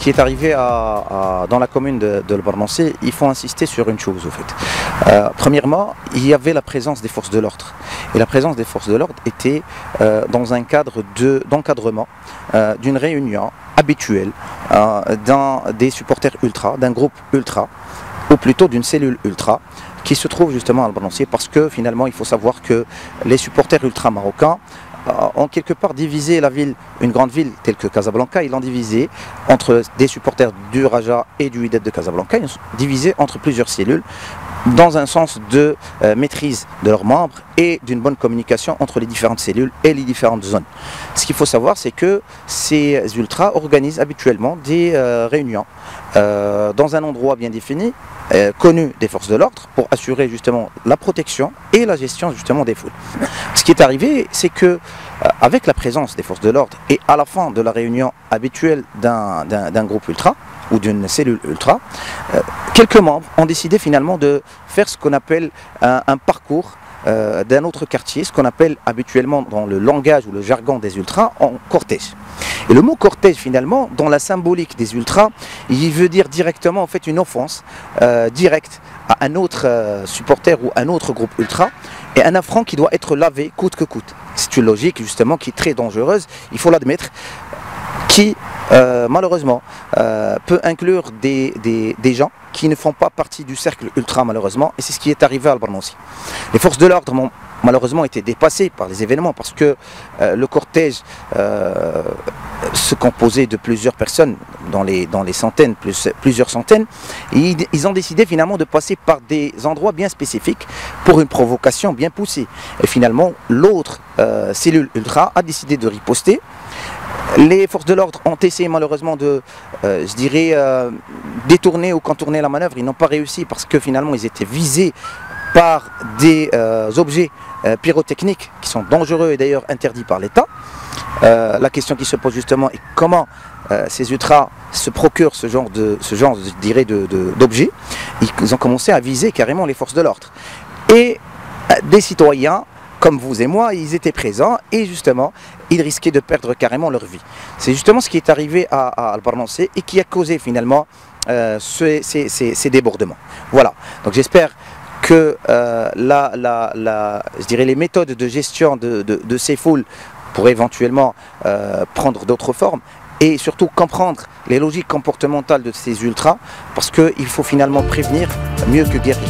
qui est arrivé dans la commune de Albarnansé, il faut insister sur une chose, au fait. Premièrement, il y avait la présence des forces de l'ordre. Et la présence des forces de l'ordre était dans un cadre d'encadrement d'une réunion habituelle des supporters ultra, d'un groupe ultra, ou plutôt d'une cellule ultra, qui se trouve justement à Albarnansé, parce que finalement, il faut savoir que les supporters ultra marocains ont quelque part divisé la ville, une grande ville telle que Casablanca, ils l'ont divisé entre des supporters du Raja et du Wydad de Casablanca, ils sont divisés entre plusieurs cellules, dans un sens de maîtrise de leurs membres et d'une bonne communication entre les différentes cellules et les différentes zones. Ce qu'il faut savoir, c'est que ces ultras organisent habituellement des réunions dans un endroit bien défini, connu des forces de l'ordre, pour assurer justement la protection et la gestion justement des foules. Ce qui est arrivé, c'est que avec la présence des forces de l'ordre et à la fin de la réunion habituelle d'un groupe ultra ou d'une cellule ultra, quelques membres ont décidé finalement de faire ce qu'on appelle un parcours d'un autre quartier, ce qu'on appelle habituellement dans le langage ou le jargon des ultras en cortège. Et le mot cortège finalement, dans la symbolique des ultras, il veut dire directement en fait une offense directe à un autre supporter ou un autre groupe ultra, et un affront qui doit être lavé coûte que coûte. C'est une logique justement qui est très dangereuse, il faut l'admettre, qui malheureusement peut inclure des gens qui ne font pas partie du cercle ultra malheureusement, et c'est ce qui est arrivé à Albarnansé. Les forces de l'ordre ont malheureusement été dépassées par les événements, parce que le cortège se composait de plusieurs personnes, dans les centaines, plusieurs centaines, et ils ont décidé finalement de passer par des endroits bien spécifiques pour une provocation bien poussée. Et finalement, l'autre cellule ultra a décidé de riposter. Les forces de l'ordre ont essayé malheureusement de, détourner ou contourner la manœuvre. Ils n'ont pas réussi parce que finalement ils étaient visés par des objets pyrotechniques qui sont dangereux et d'ailleurs interdits par l'État. La question qui se pose justement est comment ces ultras se procurent ce genre d'objets. Ils ont commencé à viser carrément les forces de l'ordre. Et des citoyens comme vous et moi, ils étaient présents et justement, ils risquaient de perdre carrément leur vie. C'est justement ce qui est arrivé à Albarnansé et qui a causé finalement ces débordements. Voilà, donc j'espère que les méthodes de gestion de ces foules pourraient éventuellement prendre d'autres formes, et surtout comprendre les logiques comportementales de ces ultras, parce qu'il faut finalement prévenir mieux que guérir.